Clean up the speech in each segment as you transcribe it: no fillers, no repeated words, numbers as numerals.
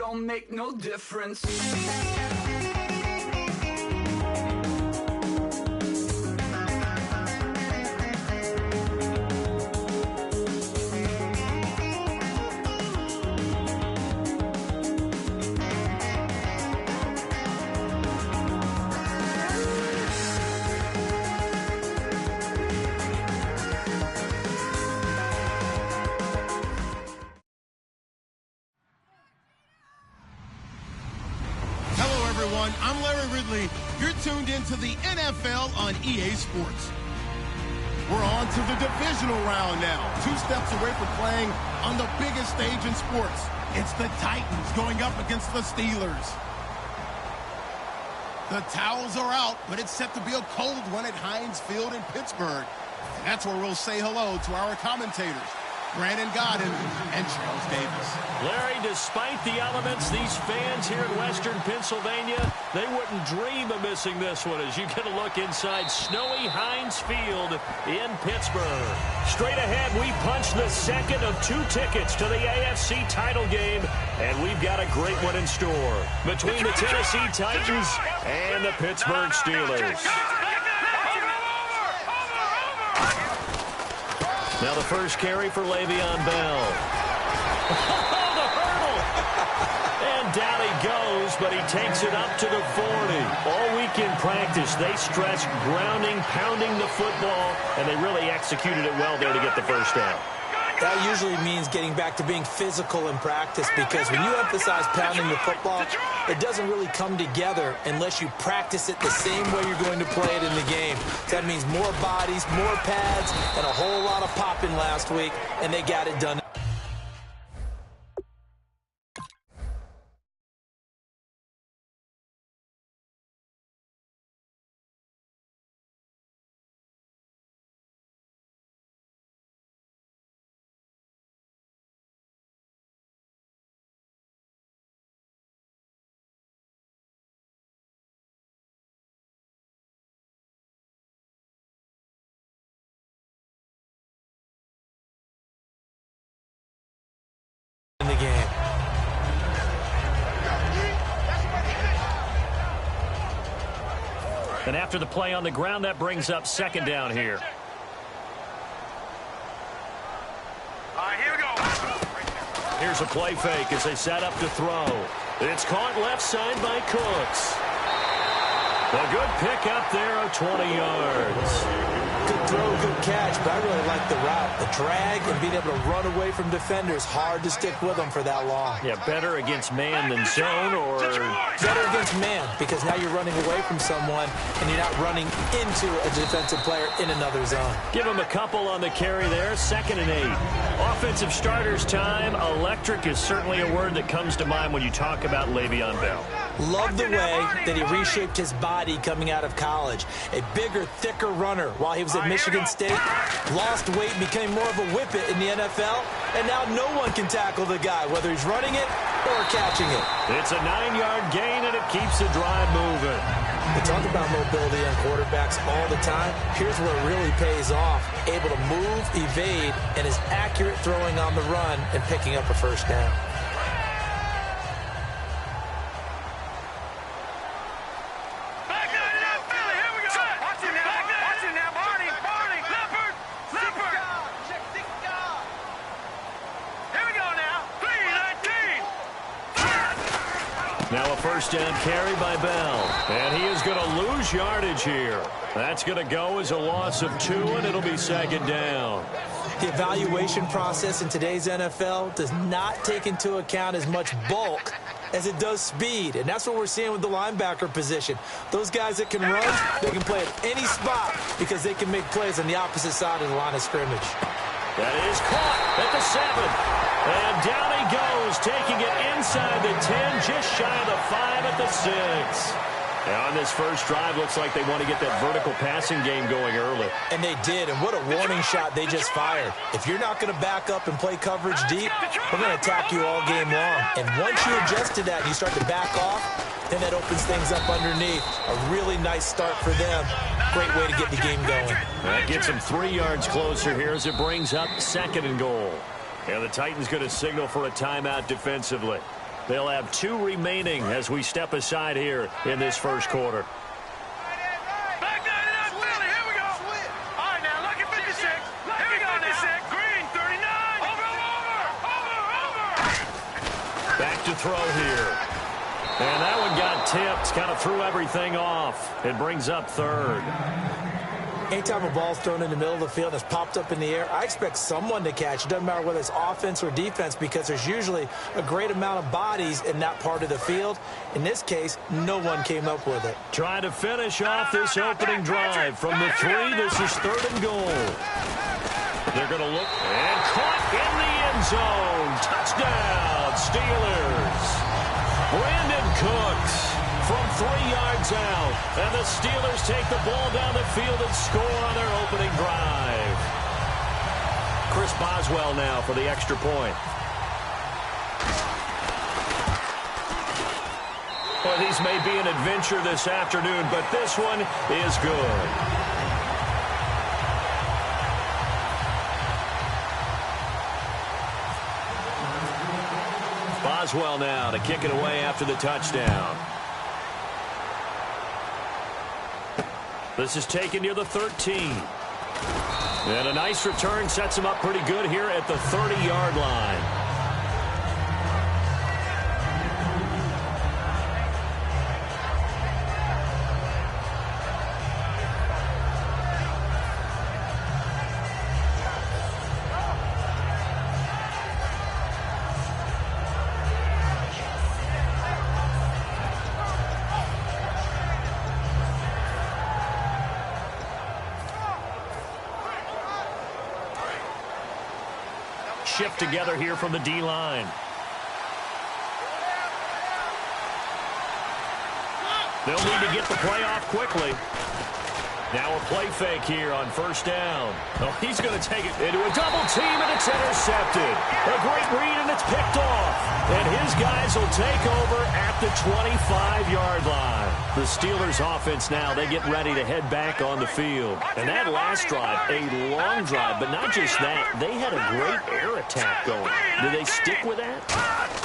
don't make no difference. I'm Larry Ridley. You're tuned into the NFL on EA Sports. We're on to the divisional round now. 2 steps away from playing on the biggest stage in sports. It's the Titans going up against the Steelers. The towels are out, but it's set to be a cold one at Heinz Field in Pittsburgh. That's where we'll say hello to our commentators, Brandon Godden and Charles Davis. Larry, despite the elements, these fans here in Western Pennsylvania, they wouldn't dream of missing this one as you get a look inside snowy Heinz Field in Pittsburgh. Straight ahead, we punch the second of 2 tickets to the AFC title game, and we've got a great one in store between the Tennessee Titans and the Pittsburgh Steelers. Now the first carry for Le'Veon Bell. Oh, the hurdle! And down he goes, but he takes it up to the 40. All week in practice, they stressed grounding, pounding the football, and they really executed it well there to get the first down. That usually means getting back to being physical in practice, because when you emphasize pounding the football, it doesn't really come together unless you practice it the same way you're going to play it in the game. So that means more bodies, more pads, and a whole lot of popping last week, and they got it done. The game. And after the play on the ground, that brings up second down here. Here we go. Here's a play fake as they set up to throw. It's caught left side by Cooks. A good pick up there of 20 yards. Good throw, good catch, but I really like the route. The drag and being able to run away from defenders, hard to stick with them for that long. Yeah, better against man than zone, or better against man, because now you're running away from someone and you're not running into a defensive player in another zone. Give him a couple on the carry there, 2nd and 8. Offensive starters time. Electric is certainly a word that comes to mind when you talk about Le'Veon Bell. Love the way that he reshaped his body coming out of college. A bigger, thicker runner while he was at Michigan State. Lost weight, became more of a whippet in the NFL, and now no one can tackle the guy, whether he's running it or catching it. It's a 9-yard gain, and it keeps the drive moving. We talk about mobility on quarterbacks all the time. Here's where it really pays off. Able to move, evade, and is accurate throwing on the run and picking up a first down. Now a first down carry by Bell. And he is going to lose yardage here. That's going to go as a loss of 2, and it'll be 2nd down. The evaluation process in today's NFL does not take into account as much bulk as it does speed, and that's what we're seeing with the linebacker position. Those guys that can run, they can play at any spot because they can make plays on the opposite side of the line of scrimmage. That is caught at the 7. And down he goes, taking it inside the 10, just shy of the 5 at the 6. Now on this first drive, looks like they want to get that vertical passing game going early. And they did, and what a warning shot they just fired. If you're not going to back up and play coverage deep, we're going to attack you all game long. And once you adjust to that and you start to back off, then that opens things up underneath. A really nice start for them. Great way to get the game going. That gets them 3 yards closer here as it brings up 2nd and goal. And the Titans going to signal for a timeout defensively. They'll have 2 remaining as we step aside here in this first quarter. Back 99, Philly, here we go. All right, now, lucky 56. Here we go now. Green, 39. Over. Back to throw here. And that one got tipped, kind of threw everything off. It brings up 3rd. Anytime a ball's thrown in the middle of the field and it's popped up in the air, I expect someone to catch. It doesn't matter whether it's offense or defense because there's usually a great amount of bodies in that part of the field. In this case, no one came up with it. Trying to finish off this opening drive from the 3. This is 3rd and goal. They're going to look and caught in the end zone. Touchdown, Steelers. Brandon Cooks from 3 yards out. And the Steelers take the ball down the field and score on their opening drive. Chris Boswell now for the extra point. Well, these may be an adventure this afternoon, but this one is good. Boswell now to kick it away after the touchdown. This is taken near the 13. And a nice return sets him up pretty good here at the 30-yard line. Shift together here from the D-line. They'll need to get the play off quickly. Now a play fake here on 1st down. Oh, he's going to take it into a double team, and it's intercepted. A great read, and it's picked off. And his guys will take over at the 25-yard line. The Steelers offense now, they get ready to head back on the field. And that last drive, a long drive, but not just that. They had a great air attack going. Do they stick with that?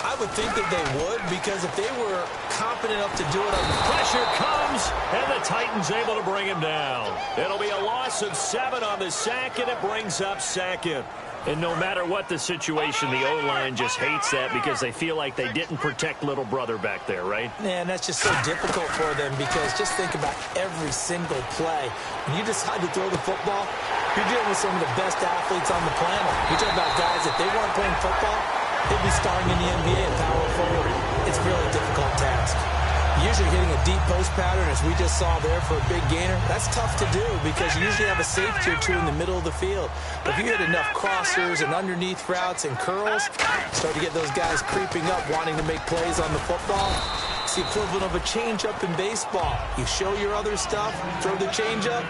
I would think that they would, because if they were confident enough to do it on the pressure comes, and the Titans able to bring him down. It'll be a loss of 7 on the sack, and it brings up 2nd. And no matter what the situation, the O-line just hates that because they feel like they didn't protect little brother back there, right? Man, that's just so difficult for them because just think about every single play. When you decide to throw the football, you're dealing with some of the best athletes on the planet. You're talking about guys, if they weren't playing football, they'd be starring in the NBA and power forward. It's a really difficult task. Usually hitting a deep post pattern, as we just saw there for a big gainer, that's tough to do because you usually have a safety or 2 in the middle of the field. But if you hit enough crossers and underneath routes and curls, start to get those guys creeping up, wanting to make plays on the football. It's the equivalent of a changeup in baseball. You show your other stuff, throw the changeup,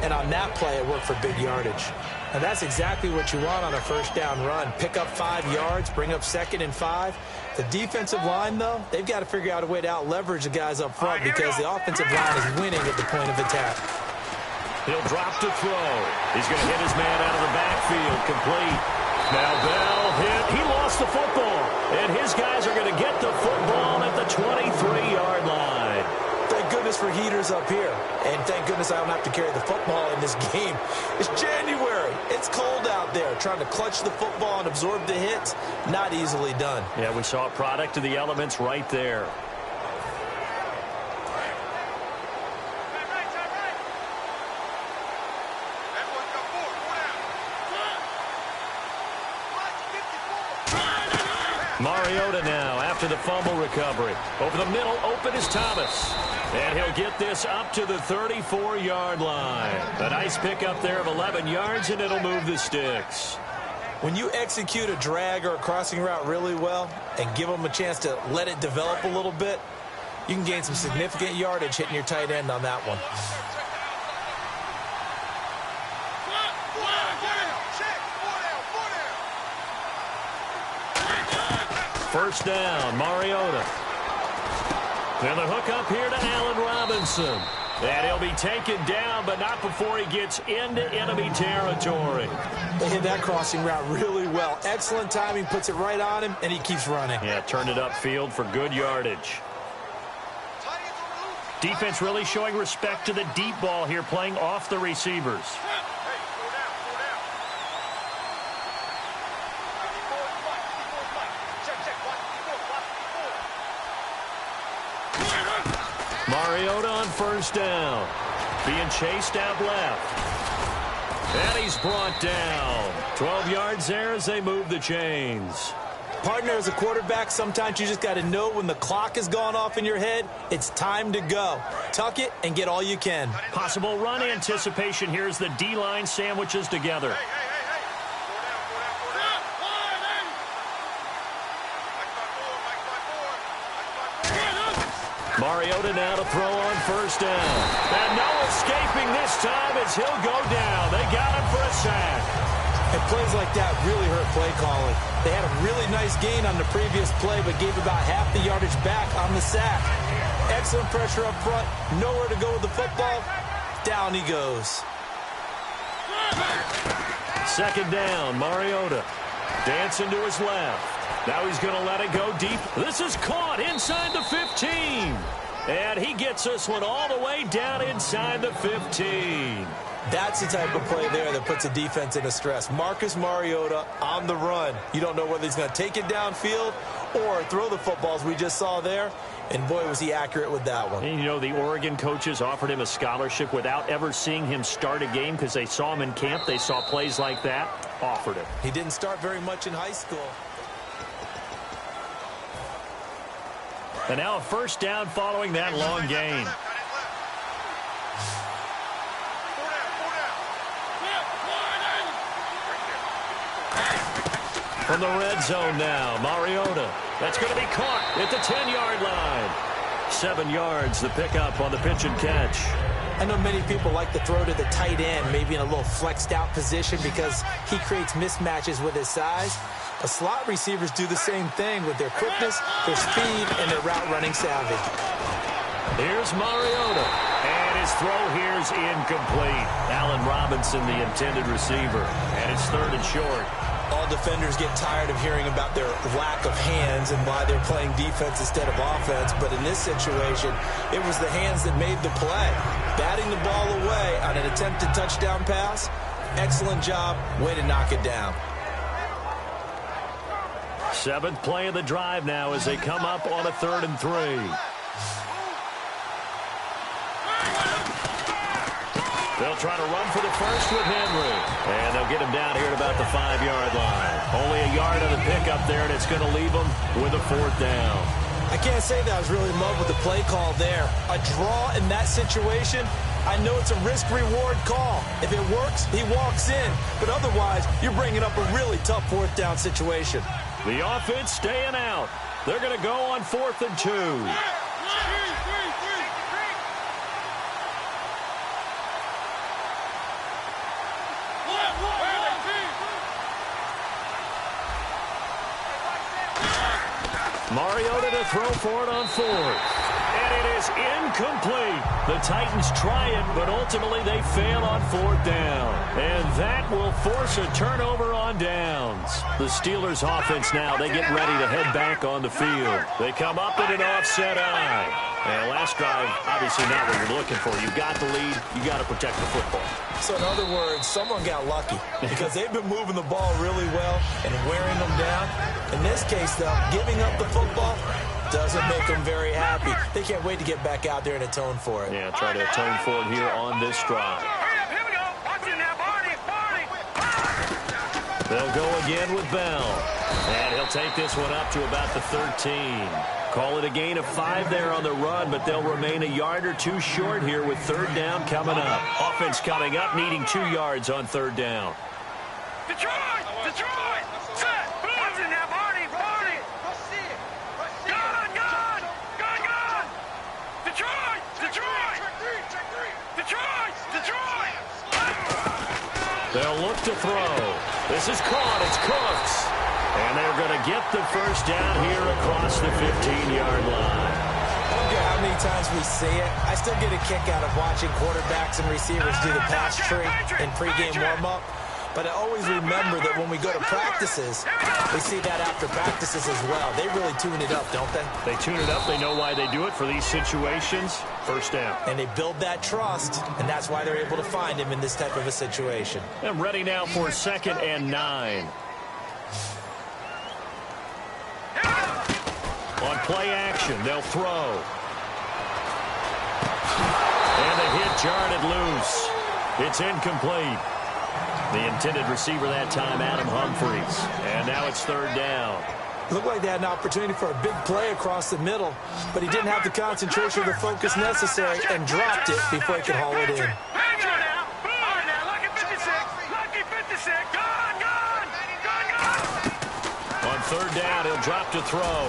and on that play, it worked for big yardage. And that's exactly what you want on a 1st down run. Pick up 5 yards, bring up 2nd and 5. The defensive line, though, they've got to figure out a way to out-leverage the guys up front because the offensive line is winning at the point of attack. He'll drop to throw. He's going to hit his man out of the backfield, complete. Now Bell hit. He lost the football, and his guys are going to get the football at the 23-yard line. Thank goodness for heaters up here. And thank goodness I don't have to carry the football in this game. It's January. It's cold out there. Trying to clutch the football and absorb the hits, not easily done. Yeah, we saw a product of the elements right there. Mariota now after the fumble recovery. Over the middle, open is Thomas. And he'll get this up to the 34-yard line. A nice pickup there of 11 yards, and it'll move the sticks. When you execute a drag or a crossing route really well and give them a chance to let it develop a little bit, you can gain some significant yardage hitting your tight end on that one. First down, Mariota. And the hook up here to Allen Robinson. And he'll be taken down, but not before he gets into enemy territory. They hit that crossing route really well. Excellent timing, puts it right on him, and he keeps running. Yeah, turned it upfield for good yardage. Defense really showing respect to the deep ball here, playing off the receivers. Mariota on first down. Being chased out left. And he's brought down. 12 yards there as they move the chains. Partner, as a quarterback, sometimes you just got to know when the clock has gone off in your head, it's time to go. Tuck it and get all you can. Possible run anticipation here as the D-line sandwiches together. Mariota now to throw on first down. And no escaping this time as he'll go down. They got him for a sack. And plays like that really hurt play calling. They had a really nice gain on the previous play, but gave about half the yardage back on the sack. Excellent pressure up front. Nowhere to go with the football. Down he goes. Second down, Mariota. Dancing to his left. Now he's going to let it go deep. This is caught inside the 15. And he gets this one all the way down inside the 15. That's the type of play there that puts a defense into stress. Marcus Mariota on the run. You don't know whether he's going to take it downfield or throw the footballs we just saw there. And boy, was he accurate with that one. And you know, the Oregon coaches offered him a scholarship without ever seeing him start a game because they saw him in camp. They saw plays like that. Offered it. He didn't start very much in high school. And now a first down following that long gain. From the red zone now, Mariota. That's going to be caught at the 10-yard line. 7 yards, the pickup on the pitch and catch. I know many people like to throw to the tight end, maybe in a little flexed out position because he creates mismatches with his size. But slot receivers do the same thing with their quickness, their speed, and their route running savvy. Here's Mariota. And his throw here is incomplete. Allen Robinson, the intended receiver. And it's third and short. All defenders get tired of hearing about their lack of hands and why they're playing defense instead of offense. But in this situation, it was the hands that made the play. Batting the ball away on an attempted touchdown pass. Excellent job. Way to knock it down. 7th play of the drive now as they come up on a 3rd and 3. They'll try to run for the first with Henry. And they'll get him down here at about the 5-yard line. Only a yard on the pickup there, and it's going to leave them with a 4th down. I can't say that I was really in love with the play call there. A draw in that situation, I know it's a risk-reward call. If it works, he walks in. But otherwise, you're bringing up a really tough 4th down situation. The offense staying out. They're going to go on 4th and 2. Mariota to throw for it on 4th. And it is incomplete. The Titans try it, but ultimately they fail on 4th down. And that will force a turnover on downs. The Steelers offense now, they get ready to head back on the field. They come up in an offset eye. And last drive, obviously not what you're looking for. You've got the lead. You got to protect the football. So in other words, someone got lucky because they've been moving the ball really well and wearing them down. In this case, though, giving up the football doesn't make them very happy. They can't wait to get back out there and atone for it. Yeah, try to atone for it here on this drive. Here we go. Watch it now, Barney. They'll go again with Bell. And he'll take this one up to about the 13. Call it a gain of 5 there on the run, but they'll remain a yard or 2 short here with 3rd down coming up. Offense coming up, needing 2 yards on 3rd down. Detroit! Detroit! Set! Watch it now, Barney! Barney! Gone! Detroit! Detroit! Detroit! Detroit! They'll look to throw. This is caught. It's Cooks. And they're going to get the first down here across the 15-yard line. I don't care how many many times we see it, I still get a kick out of watching quarterbacks and receivers do the pass tree in pregame warm-up. But I always remember that when we go to practices, we see that after practices as well. They really tune it up, don't they? They tune it up. They know why they do it for these situations. First down. And they build that trust, and that's why they're able to find him in this type of a situation. And ready now for 2nd and 9. On play action, they'll throw. And the hit jarred it loose. It's incomplete. The intended receiver that time, Adam Humphries. And now it's 3rd down. Looked like they had an opportunity for a big play across the middle, but he didn't have the concentration or the focus necessary and dropped it before he could haul it in. Hang on now. All right, now, lucky 56. Lucky 56. Gone. On 3rd down, he'll drop to throw.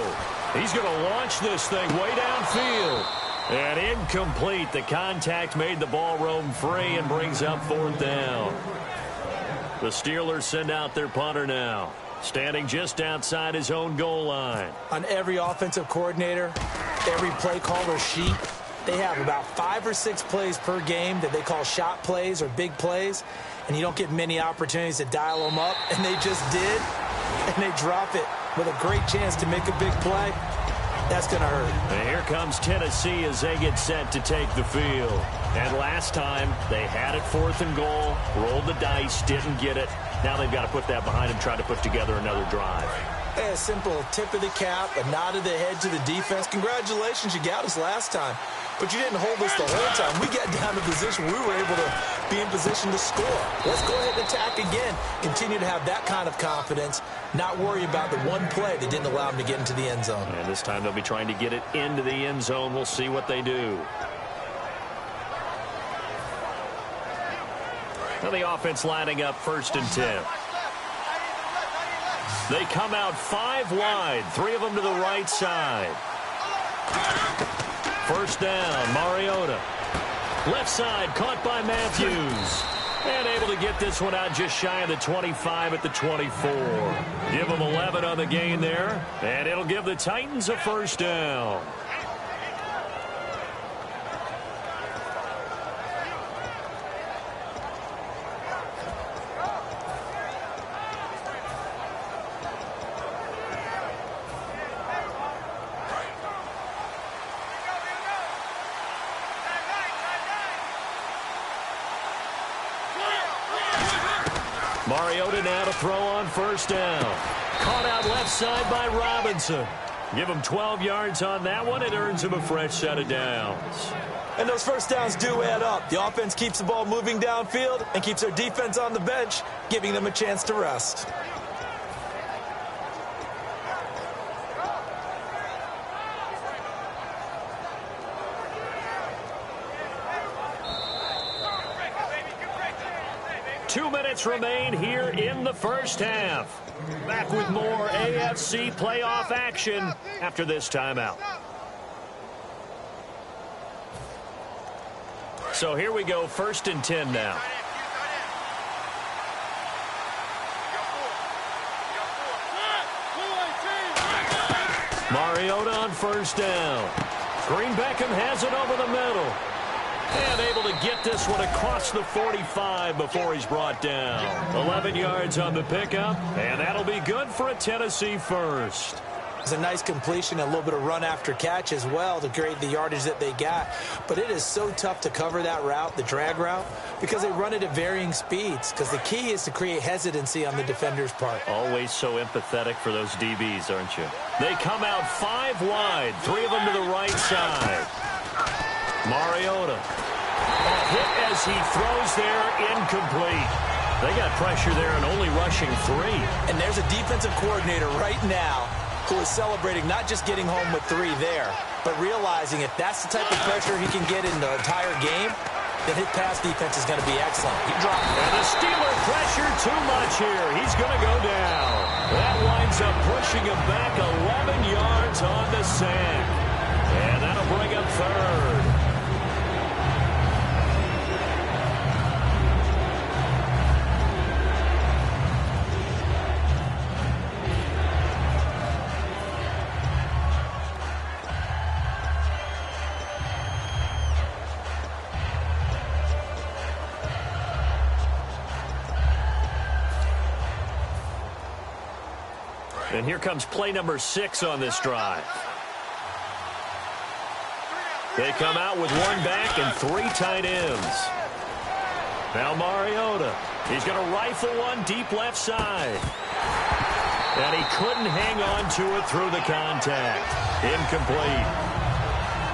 He's going to launch this thing way downfield. And incomplete. The contact made the ball roam free and brings up 4th down. The Steelers send out their punter now, standing just outside his own goal line. On every offensive coordinator, every play caller sheet, they have about 5 or 6 plays per game that they call shot plays or big plays, and you don't get many opportunities to dial them up, and they just did, and they drop it with a great chance to make a big play. That's going to hurt. And here comes Tennessee as they get set to take the field. And last time, they had it 4th and goal, rolled the dice, didn't get it. Now they've got to put that behind them, try to put together another drive. A simple tip of the cap, a nod of the head to the defense. Congratulations, you got us last time. But you didn't hold us the whole time. We got down to position. We were able to be in position to score. Let's go ahead and attack again. Continue to have that kind of confidence. Not worry about the one play that didn't allow them to get into the end zone. And this time they'll be trying to get it into the end zone. We'll see what they do. Now the offense lining up 1st and 10. They come out 5 wide, 3 of them to the right side. 1st down, Mariota. Left side, caught by Matthews. And able to get this one out just shy of the 25 at the 24. Give them 11 on the gain there. And it'll give the Titans a 1st down. Mariota now to throw on 1st down. Caught out left side by Robinson. Give him 12 yards on that one. It earns him a fresh set of downs. And those 1st downs do add up. The offense keeps the ball moving downfield and keeps their defense on the bench, giving them a chance to rest. Remain here in the 1st half. Back with more AFC playoff action after this timeout. So here we go, 1st and 10 now. Mariota on 1st down. Green Beckham has it over the middle. And able to get this one across the 45 before he's brought down. 11 yards on the pickup, and that'll be good for a Tennessee 1st. It's a nice completion, a little bit of run after catch as well to create the yardage that they got. But it is so tough to cover that route, the drag route, because they run it at varying speeds. Because the key is to create hesitancy on the defender's part. Always so empathetic for those DBs, aren't you? They come out 5 wide, 3 of them to the right side. Mariota. A hit as he throws there, incomplete. They got pressure there and only rushing 3. And there's a defensive coordinator right now who is celebrating not just getting home with 3 there, but realizing if that's the type of pressure he can get in the entire game, then his pass defense is going to be excellent. He dropped it. And the Steeler pressure too much here. He's going to go down. That winds up pushing him back 11 yards on the sack. And that'll bring up 3rd. And here comes play number 6 on this drive. They come out with 1 back and 3 tight ends. Now Mariota. He's going to rifle one deep left side. And he couldn't hang on to it through the contact. Incomplete.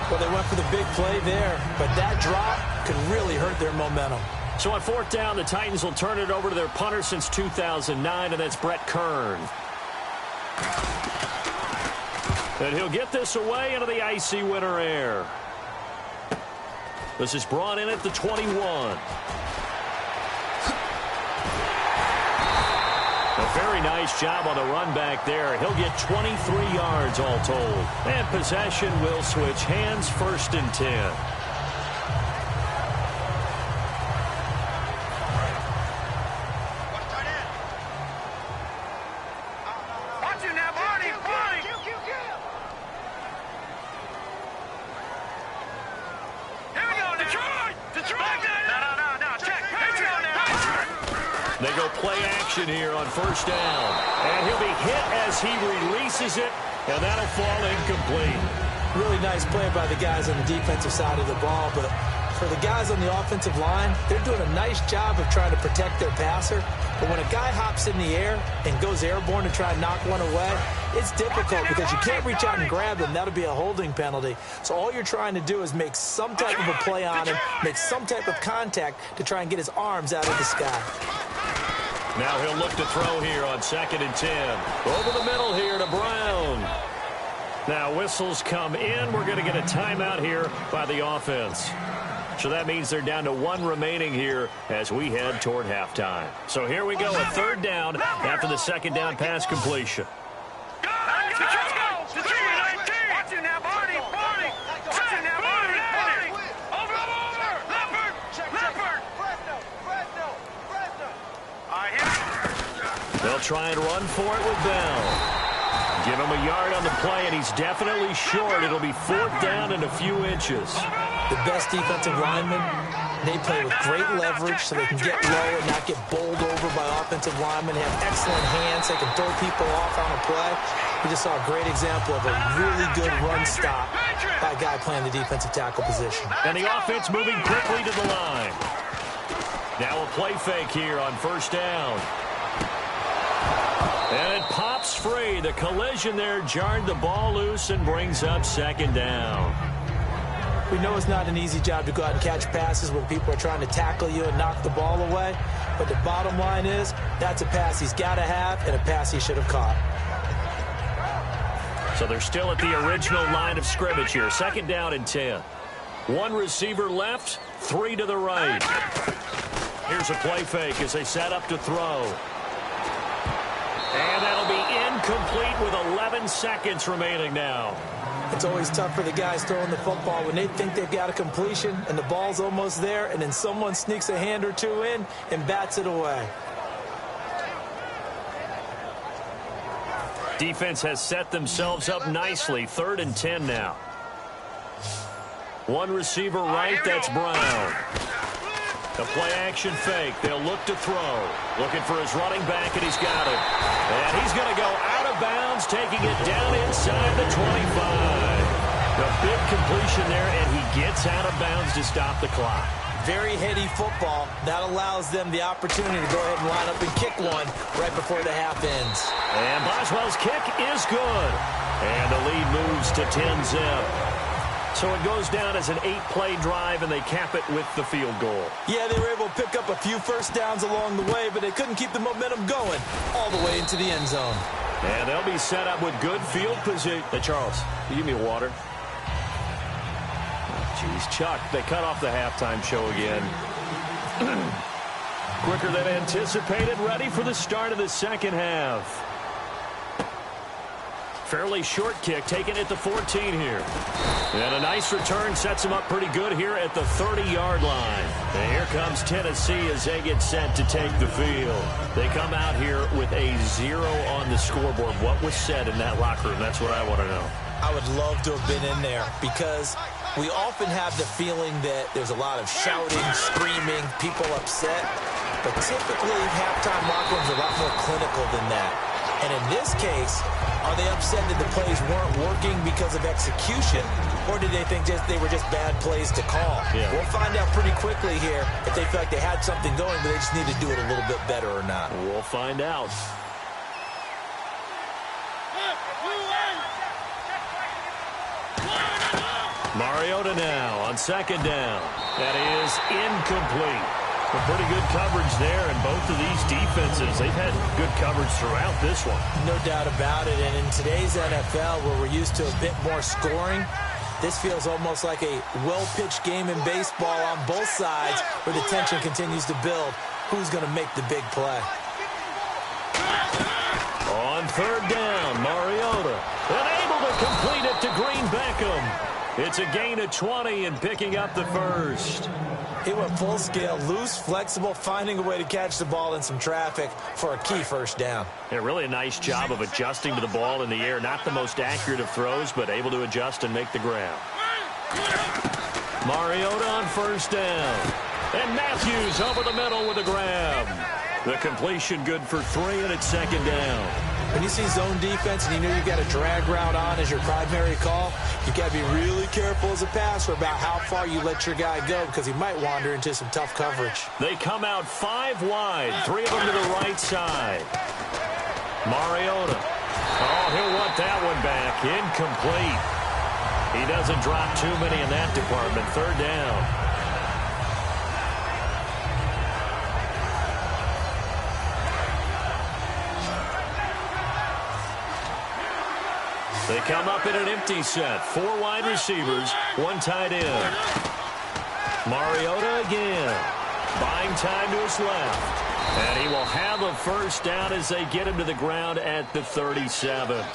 Well, they went for the big play there, but that drop could really hurt their momentum. So on 4th down, the Titans will turn it over to their punter since 2009, and that's Brett Kern. And he'll get this away into the icy winter air. This is brought in at the 21. A very nice job on the run back there. He'll get 23 yards all told. And possession will switch hands, 1st and 10. They go play action here on 1st down. And he'll be hit as he releases it, and that'll fall incomplete. Really nice play by the guys on the defensive side of the ball, but for the guys on the offensive line, they're doing a nice job of trying to protect their passer. But when a guy hops in the air and goes airborne to try and knock one away, it's difficult because you can't reach out and grab him. That'll be a holding penalty. So all you're trying to do is make some type of a play on him, make some type of contact to try and get his arms out of the sky. Now he'll look to throw here on 2nd and 10. Over the middle here to Brown. Now whistles come in. We're going to get a timeout here by the offense. So that means they're down to 1 remaining here as we head toward halftime. So here we go, a 3rd down after the 2nd down pass completion. They'll try and run for it with Bell. Give him a yard on the play, and he's definitely short. It'll be 4th down and a few inches. The best defensive linemen, they play with great leverage so they can get low and not get bowled over by offensive linemen. They have excellent hands. They can throw people off on a play. We just saw a great example of a really good run stop by a guy playing the defensive tackle position. And the offense moving quickly to the line. Now a play fake here on 1st down. And it pops free. The collision there jarred the ball loose and brings up 2nd down. We know it's not an easy job to go out and catch passes when people are trying to tackle you and knock the ball away. But the bottom line is that's a pass he's got to have and a pass he should have caught. So they're still at the original line of scrimmage here. 2nd down and 10. 1 receiver left, 3 to the right. Here's a play fake as they set up to throw. And that'll be incomplete with 11 seconds remaining now. It's always tough for the guys throwing the football when they think they've got a completion and the ball's almost there, and then someone sneaks a hand or two in and bats it away. Defense has set themselves up nicely. 3rd and 10 now. 1 receiver right, that's Brown. The play action fake. They'll look to throw. Looking for his running back, and he's got him. And he's going to go out of bounds, taking it down inside the 25. The big completion there, and he gets out of bounds to stop the clock. Very heady football. That allows them the opportunity to go ahead and line up and kick one right before the half ends. And Boswell's kick is good. And the lead moves to 10-zip. So it goes down as an 8-play drive, and they cap it with the field goal. Yeah, they were able to pick up a few first downs along the way, but they couldn't keep the momentum going all the way into the end zone. And they'll be set up with good field position. Hey, Charles, you give me a water? Jeez, Chuck, they cut off the halftime show again. Quicker than anticipated, ready for the start of the 2nd half. Fairly short kick, taken at the 14 here. And a nice return sets them up pretty good here at the 30-yard line. And here comes Tennessee as they get set to take the field. They come out here with a 0 on the scoreboard. What was said in that locker room? That's what I want to know. I would love to have been in there because we often have the feeling that there's a lot of shouting, screaming, people upset. But typically, halftime locker rooms are a lot more clinical than that. And in this case, are they upset that the plays weren't working because of execution, or did they think they were just bad plays to call? Yeah. We'll find out pretty quickly here if they feel like they had something going, but they just need to do it a little bit better or not. We'll find out. Mariota now on second down. That is incomplete. A pretty good coverage there, and both of these defenses, they've had good coverage throughout this one. No doubt about it, and in today's NFL, where we're used to a bit more scoring, this feels almost like a well-pitched game in baseball on both sides, where the tension continues to build. Who's going to make the big play? On third down, Mariota, unable to complete it to Green Beckham. It's a gain of 20 and picking up the first. He went full scale, loose, flexible, finding a way to catch the ball in some traffic for a key first down. Yeah, really a nice job of adjusting to the ball in the air. Not the most accurate of throws, but able to adjust and make the grab. Mariota on first down. And Matthews over the middle with a grab. The completion good for 3, and it's second down. When you see zone defense and you know you've got a drag route on as your primary call, you've got to be really careful as a passer about how far you let your guy go, because he might wander into some tough coverage. They come out 5 wide, 3 of them to the right side. Mariota. Oh, he'll want that one back. Incomplete. He doesn't drop too many in that department. Third down. They come up in an empty set. 4 wide receivers, 1 tight end. Mariota again. Buying time to his left. And he will have a first down as they get him to the ground at the 37.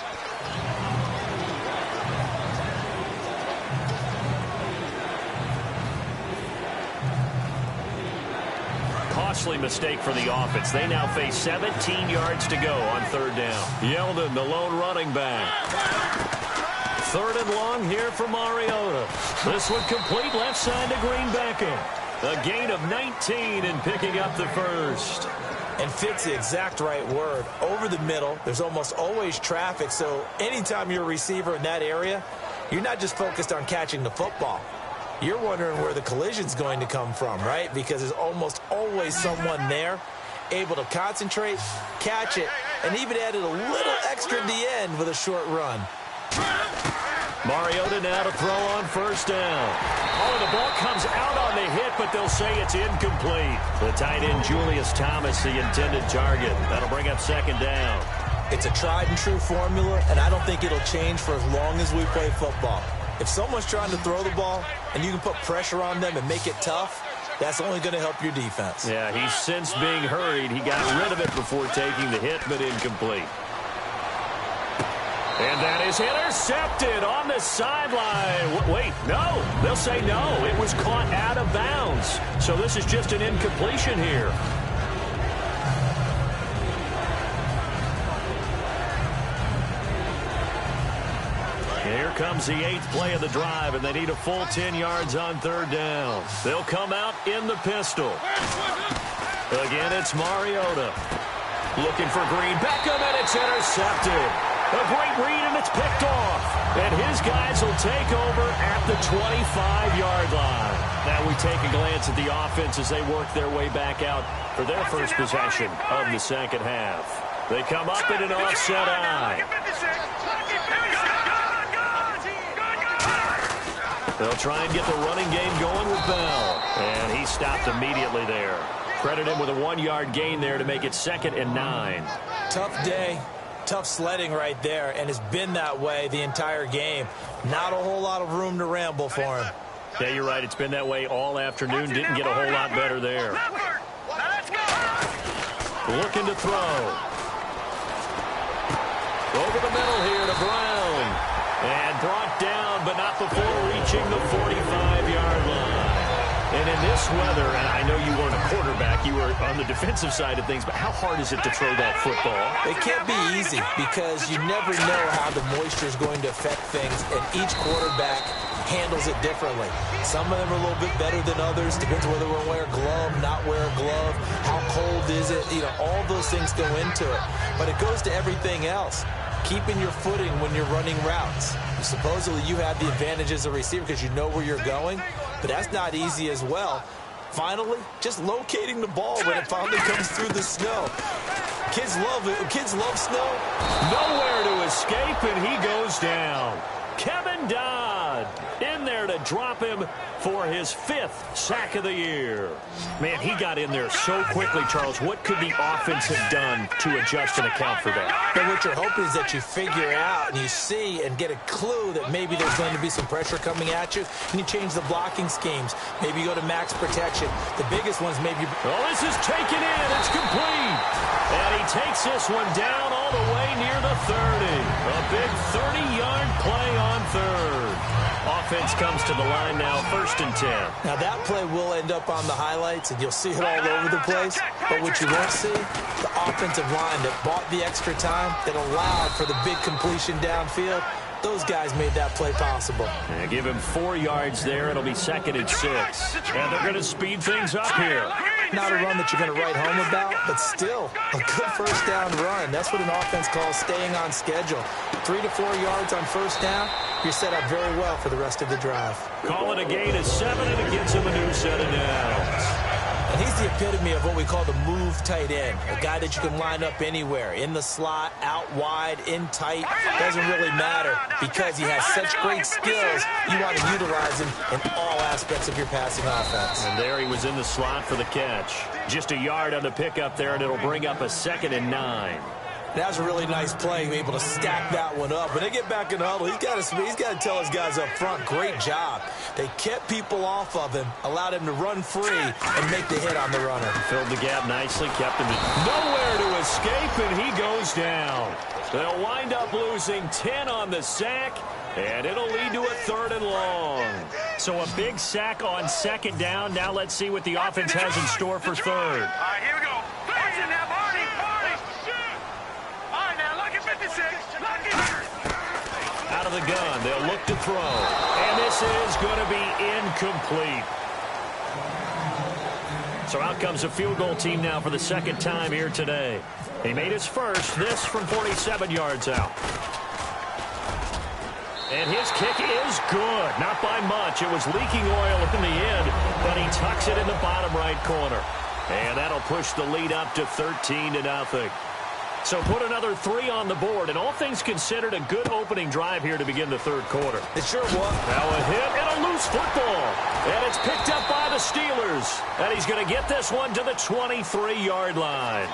Costly mistake for the offense. They now face 17 yards to go on third down. Yeldon, the lone running back. Third and long here for Mariota. This one complete left side to Green Beckham. A gain of 19 and picking up the first. And fit's the exact right word. Over the middle, there's almost always traffic, so anytime you're a receiver in that area, you're not just focused on catching the football. You're wondering where the collision's going to come from, right? Because there's almost always someone there able to concentrate, catch it, and even added a little extra at the end with a short run. Mariota now to throw on first down. Oh, the ball comes out on the hit, but they'll say it's incomplete. The tight end, Julius Thomas, the intended target. That'll bring up second down. It's a tried-and-true formula, and I don't think it'll change for as long as we play football. If someone's trying to throw the ball and you can put pressure on them and make it tough, that's only going to help your defense. Yeah, he's since being hurried. He got rid of it before taking the hit, but incomplete. And that is intercepted on the sideline. Wait, no. They'll say no. It was caught out of bounds. So this is just an incompletion here. Here comes the 8th play of the drive, and they need a full 10 yards on third down. They'll come out in the pistol. Again, it's Mariota. Looking for Green Beckham, and it's intercepted. A great read, and it's picked off. And his guys will take over at the 25-yard line. Now we take a glance at the offense as they work their way back out for their first possession of the second half. They come up in an offset eye. They'll try and get the running game going with Bell. And he stopped immediately there. Credit him with a 1-yard gain there to make it 2nd and 9. Tough day. Tough sledding right there, and it's been that way the entire game. Not a whole lot of room to ramble for him. Yeah, you're right. It's been that way all afternoon. Didn't get a whole lot better there. Looking to throw. Over the middle here to Brown. And brought down, but not before reaching the 45-yard line. And in this weather, and I know you weren't a quarterback, you were on the defensive side of things, but how hard is it to throw that football? It can't be easy because you never know how the moisture is going to affect things, and each quarterback handles it differently. Some of them are a little bit better than others. Depends whether we're wearing a glove, not wear a glove, how cold is it? You know, all those things go into it. But it goes to everything else. Keeping your footing when you're running routes. Supposedly you have the advantage as a receiver because you know where you're going, but that's not easy as well. Finally, just locating the ball when it finally comes through the snow. Kids love it. Kids love snow. Nowhere to escape, and he goes down. Kevin Dodd in there to drop him for his 5th sack of the year. Man, he got in there so quickly, Charles. What could the offense have done to adjust and account for that? But what you're hoping is that you figure out and you see and get a clue that maybe there's going to be some pressure coming at you, and you change the blocking schemes. Maybe you go to max protection. The biggest one's maybe... Oh, this is taken in. It's complete. And he takes this one down all the way near the 30. A big 30-yard play on third. Offense comes to the line now, 1st and 10. Now, that play will end up on the highlights, and you'll see it all over the place. But what you won't see, the offensive line that bought the extra time, that allowed for the big completion downfield, those guys made that play possible. And give him 4 yards there. It'll be 2nd and 6. And they're going to speed things up here. Not a run that you're going to write home about, but still a good 1st down run. That's what an offense calls staying on schedule. 3 to 4 yards on 1st down, you're set up very well for the rest of the drive. Call it a gain of 7, and it gets him a new set of downs. And he's the epitome of what we call the move tight end, a guy that you can line up anywhere, in the slot, out wide, in tight. Doesn't really matter because he has such great skills. You want to utilize him in all aspects of your passing offense. And there he was in the slot for the catch. Just a yard on the pickup there, and it'll bring up a 2nd and 9. That was a really nice play, able to stack that one up. When they get back in the huddle, he's got to tell his guys up front, great job. They kept people off of him, allowed him to run free, and make the hit on the runner. Filled the gap nicely, kept him nowhere to escape, and he goes down. They'll wind up losing 10 on the sack, and it'll lead to a 3rd and long. So a big sack on 2nd down. Now let's see what the offense has in store for 3rd. All right, here we go. Watch it now, Barney. All right, now, look at 56. Look at... Out of the gun, they'll look to throw. And this is going to be incomplete. So out comes a field goal team now for the 2nd time here today. He made his first, this from 47 yards out. And his kick is good. Not by much. It was leaking oil in the end, but he tucks it in the bottom right corner. And that'll push the lead up to 13-0. So put another 3 on the board, and all things considered, a good opening drive here to begin the 3rd quarter. It sure was. Now a hit and a loose football. And it's picked up by the Steelers. And he's going to get this one to the 23-yard line.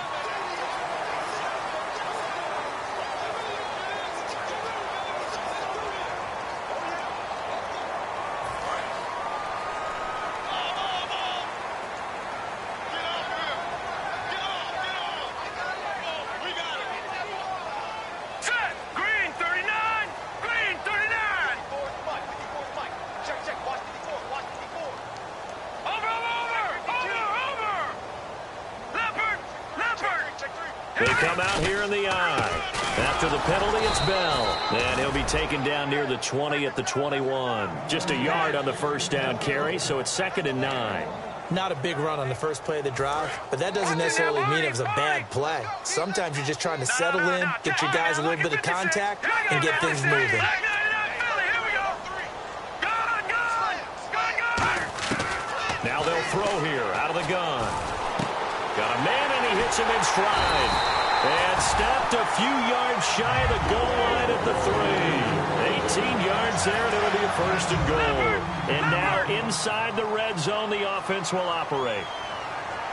They come out here in the eye. After the penalty, it's Bell. And he'll be taken down near the 20 at the 21. Just a yard on the 1st down carry, so it's 2nd and 9. Not a big run on the first play of the drive, but that doesn't necessarily mean it was a bad play. Sometimes you're just trying to settle in, get your guys a little bit of contact, and get things moving. Now they'll throw here out of the gun. Got a man, and he hits him in stride. And stopped a few yards shy of the goal line at the 3. 18 yards there, and it'll be a 1st and goal. And now inside the red zone, the offense will operate.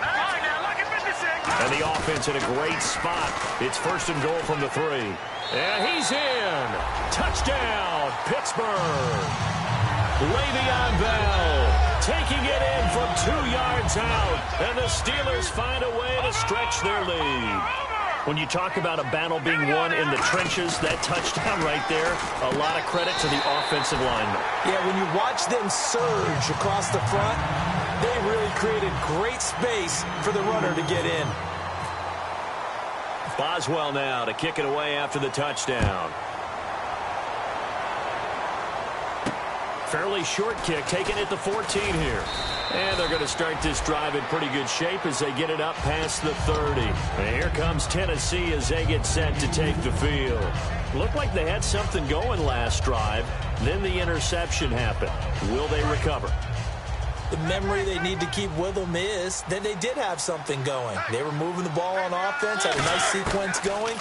And the offense in a great spot. It's 1st and goal from the 3. And he's in. Touchdown, Pittsburgh. Le'Veon Bell taking it in from 2 yards out. And the Steelers find a way to stretch their lead. When you talk about a battle being won in the trenches, that touchdown right there, a lot of credit to the offensive linemen. Yeah, when you watch them surge across the front, they really created great space for the runner to get in. Boswell now to kick it away after the touchdown. Fairly short kick, taking it to 14 here. And they're going to start this drive in pretty good shape as they get it up past the 30. And here comes Tennessee as they get set to take the field. Looked like they had something going last drive. Then the interception happened. Will they recover? The memory they need to keep with them is that they did have something going. They were moving the ball on offense, had a nice sequence going.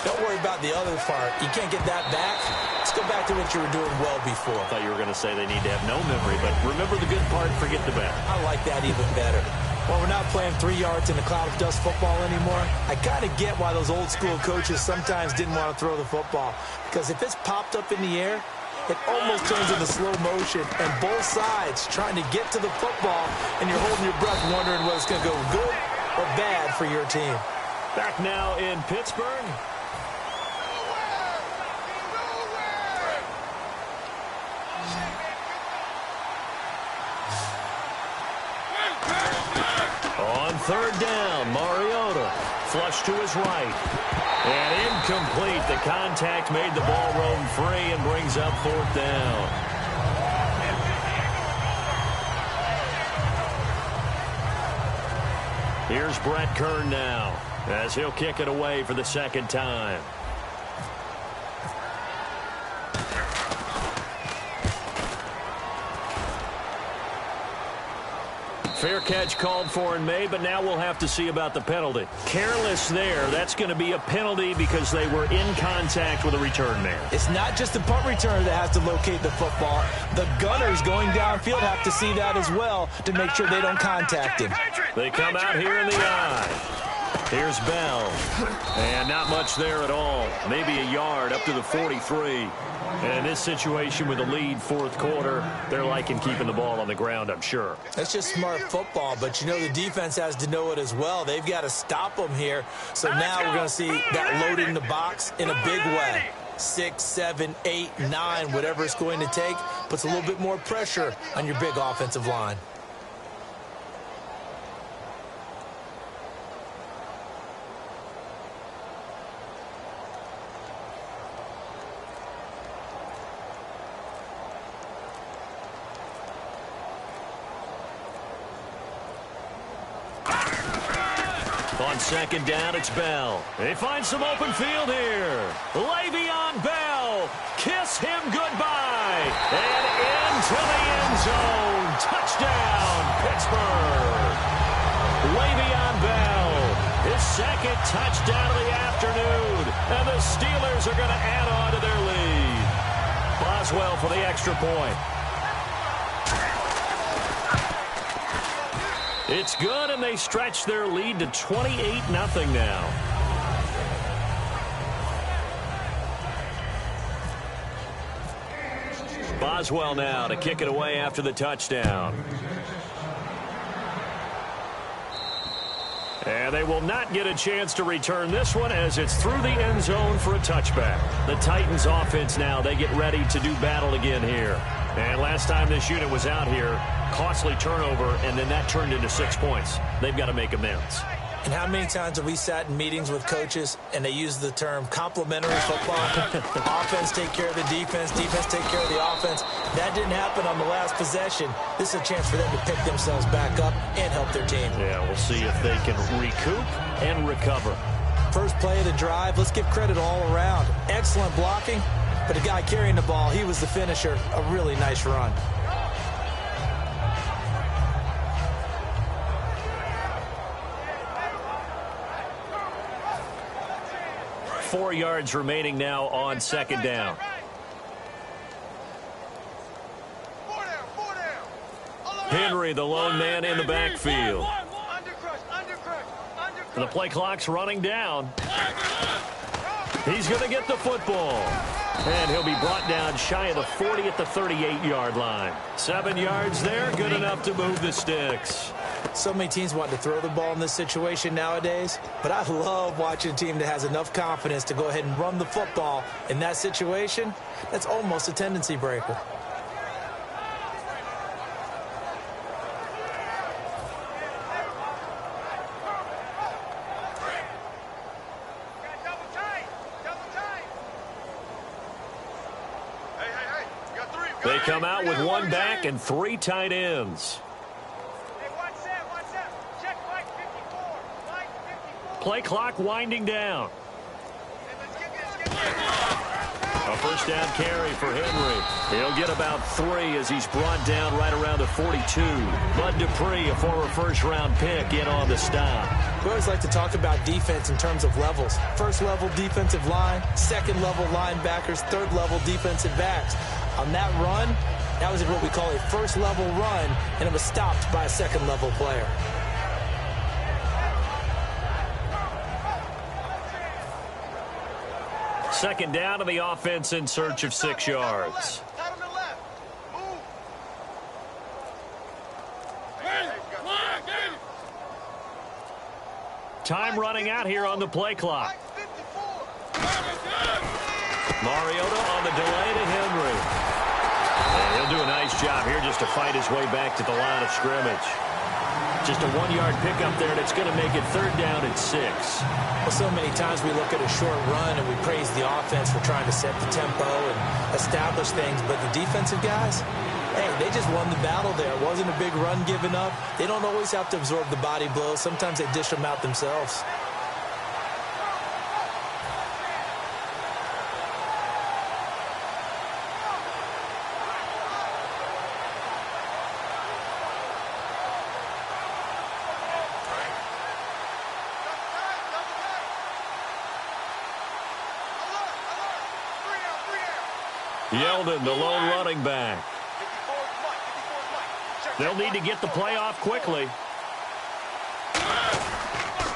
Don't worry about the other part. You can't get that back. Let's go back to what you were doing well before. I thought you were going to say they need to have no memory, but remember the good part, forget the bad. I like that even better. Well, we're not playing 3 yards in a cloud of dust football anymore. I kind of get why those old school coaches sometimes didn't want to throw the football. Because if it's popped up in the air, it almost turns into slow motion, and both sides trying to get to the football, and you're holding your breath wondering whether it's going to go good or bad for your team. Back now in Pittsburgh. On third down, Mariota flush to his right. And incomplete. The contact made the ball roam free and brings up fourth down. Here's Brett Kern now as he'll kick it away for the second time. Fair catch called for and made, but now we'll have to see about the penalty. Careless there. That's going to be a penalty because they were in contact with a return man. It's not just the punt returner that has to locate the football. The gunners going downfield have to see that as well to make sure they don't contact him. They come out here in the eye. Here's Bell. And not much there at all. Maybe a yard up to the 43. And in this situation with a lead fourth quarter, they're liking keeping the ball on the ground, I'm sure. That's just smart football, but you know the defense has to know it as well. They've got to stop them here. So now we're going to see that loading the box in a big way. 6, 7, 8, 9, whatever it's going to take, puts a little bit more pressure on your big offensive line. On second down, it's Bell. They find some open field here. Le'Veon Bell. Kiss him goodbye. And into the end zone. Touchdown, Pittsburgh. Le'Veon Bell. His second touchdown of the afternoon. And the Steelers are going to add on to their lead. Boswell for the extra point. It's good, and they stretch their lead to 28-0 now. Boswell now to kick it away after the touchdown. And they will not get a chance to return this one as it's through the end zone for a touchback. The Titans offense now, they get ready to do battle again here. And last time this unit was out here, costly turnover, and then that turned into 6 points. They've got to make amends. And how many times have we sat in meetings with coaches and they use the term complementary football? Offense take care of the defense, defense take care of the offense. That didn't happen on the last possession. This is a chance for them to pick themselves back up and help their team. Yeah, we'll see if they can recoup and recover. First play of the drive, let's give credit all around. Excellent blocking, but the guy carrying the ball, he was the finisher. A really nice run. Four yards remaining now on second down. Henry, the lone man in the backfield. And the play clock's running down. He's going to get the football. And he'll be brought down shy of the 40 at the 38-yard line. 7 yards there, good enough to move the sticks. So many teams want to throw the ball in this situation nowadays, but I love watching a team that has enough confidence to go ahead and run the football. In that situation, that's almost a tendency breaker. They come out with one back and 3 tight ends. Play clock winding down. A first down carry for Henry. He'll get about 3 as he's brought down right around the 42. Bud Dupree, a former first-round pick, in on the stop. We always like to talk about defense in terms of levels. First-level defensive line, second-level linebackers, third-level defensive backs. On that run, that was what we call a first-level run, and it was stopped by a second-level player. Second down to the offense in search of 6 yards. Time running out here on the play clock. Mariota on the delay to Henry. And he'll do a nice job here just to fight his way back to the line of scrimmage. Just a 1-yard pickup there, and it's going to make it third down at 6. Well, so many times we look at a short run and we praise the offense for trying to set the tempo and establish things, but the defensive guys, hey, they just won the battle there. It wasn't a big run given up. They don't always have to absorb the body blows. Sometimes they dish them out themselves. Yeldon, the lone running back. They'll need to get the play off quickly.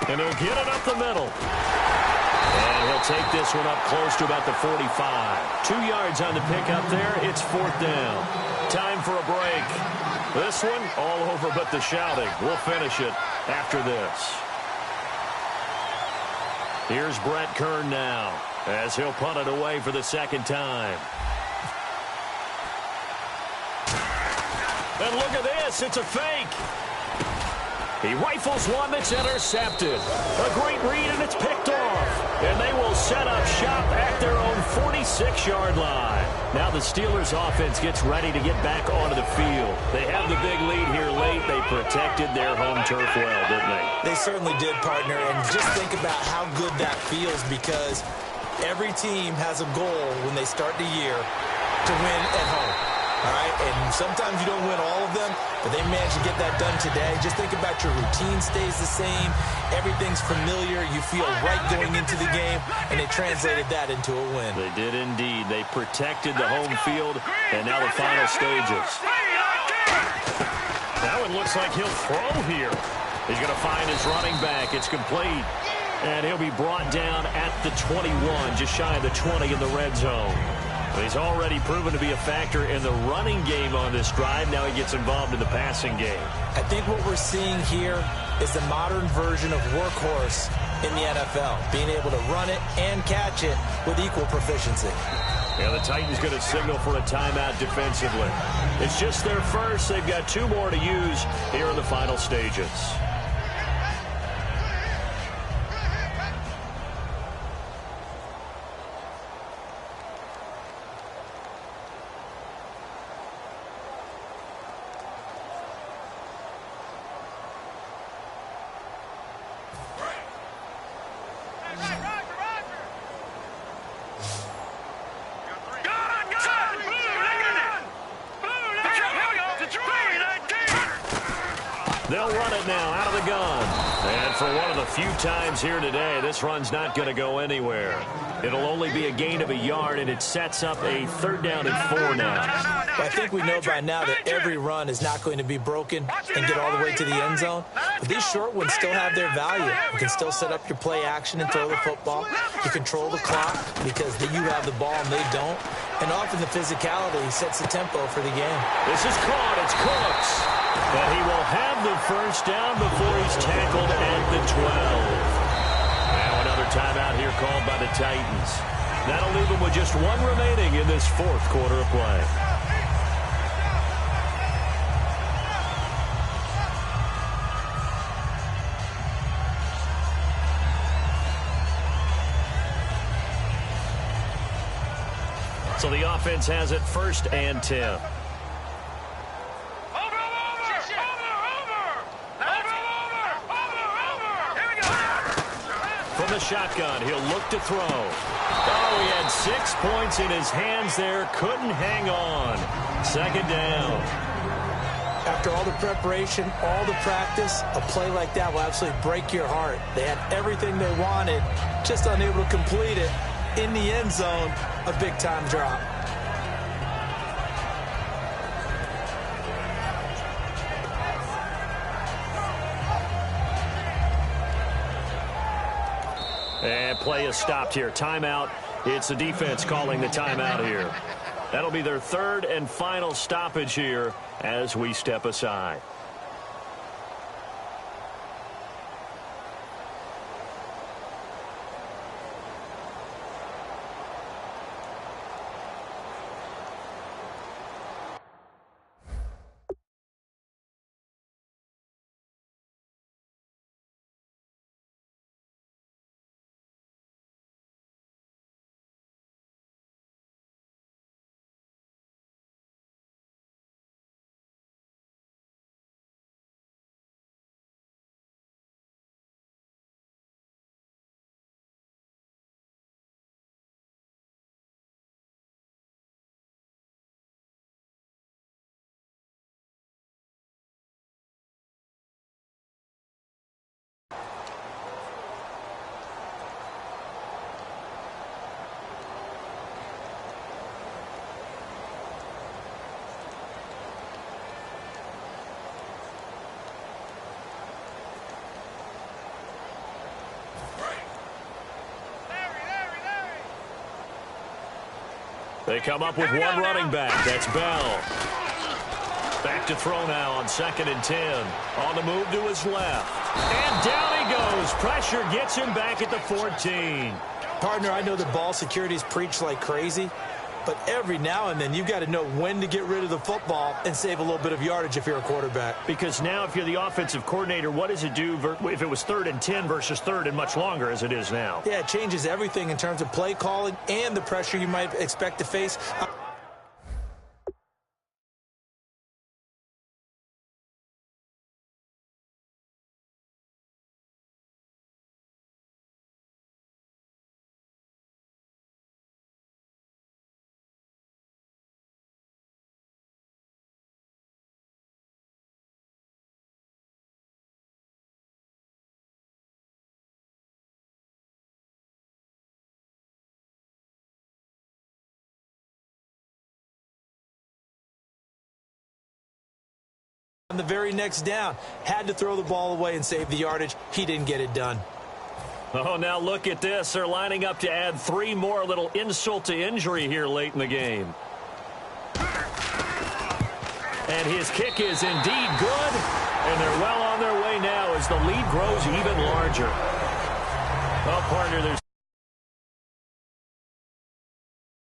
And he'll get it up the middle. And he'll take this one up close to about the 45. 2 yards on the pickup there. It's fourth down. Time for a break. This one all over but the shouting. We'll finish it after this. Here's Brett Kern now as he'll punt it away for the second time. And look at this. It's a fake. He rifles one that's intercepted. A great read, and it's picked off. And they will set up shop at their own 46-yard line. Now the Steelers' offense gets ready to get back onto the field. They have the big lead here late. They protected their home turf well, didn't they? They certainly did, partner. And just think about how good that feels, because every team has a goal when they start the year to win at home. All right, and sometimes you don't win all of them, but they managed to get that done today. Just think about your routine stays the same. Everything's familiar. You feel right going into the game, and they translated that into a win. They did indeed. They protected the home field, and now the final stages. Now it looks like he'll throw here. He's going to find his running back. It's complete, and he'll be brought down at the 21, just shy of the 20 in the red zone. He's already proven to be a factor in the running game on this drive. Now he gets involved in the passing game. I think what we're seeing here is the modern version of workhorse in the NFL, being able to run it and catch it with equal proficiency. Yeah, the Titans going to signal for a timeout defensively. It's just their first. They've got 2 more to use here in the final stages. They'll run it now out of the gun. And for one of the few times here today, this run's not going to go anywhere. It'll only be a gain of a yard, and it sets up a third down and 4 now. I think we know by now that every run is not going to be broken and get all the way to the end zone. But these short ones still have their value. You can still set up your play action and throw the football. You control the clock because you have the ball and they don't. And often the physicality sets the tempo for the game. This is caught. It's Cooks. But he will have the first down before he's tackled at the 12. Now another timeout here called by the Titans. That'll leave them with just 1 remaining in this 4th quarter of play. So the offense has it 1st and 10. the shotgun. He'll look to throw. Oh, he had 6 points in his hands there. Couldn't hang on. Second down. After all the preparation, all the practice, a play like that will absolutely break your heart. They had everything they wanted, just unable to complete it. In the end zone, a big-time drop. And play is stopped here. Timeout. It's the defense calling the timeout here. That'll be their third and final stoppage here as we step aside. They come up with one running back. That's Bell. Back to throw now on 2nd and 10. On the move to his left. And down he goes. Pressure gets him back at the 14. Partner, I know that ball security's preached like crazy, but every now and then you've got to know when to get rid of the football and save a little bit of yardage if you're a quarterback. Because now if you're the offensive coordinator, what does it do if it was 3rd and 10 versus 3rd and much longer as it is now? Yeah, it changes everything in terms of play calling and the pressure you might expect to face. On the very next down, had to throw the ball away and save the yardage. He didn't get it done. Oh, now look at this. They're lining up to add 3 more, little insult to injury here late in the game. And his kick is indeed good. And they're well on their way now as the lead grows even larger. Well, partner, there's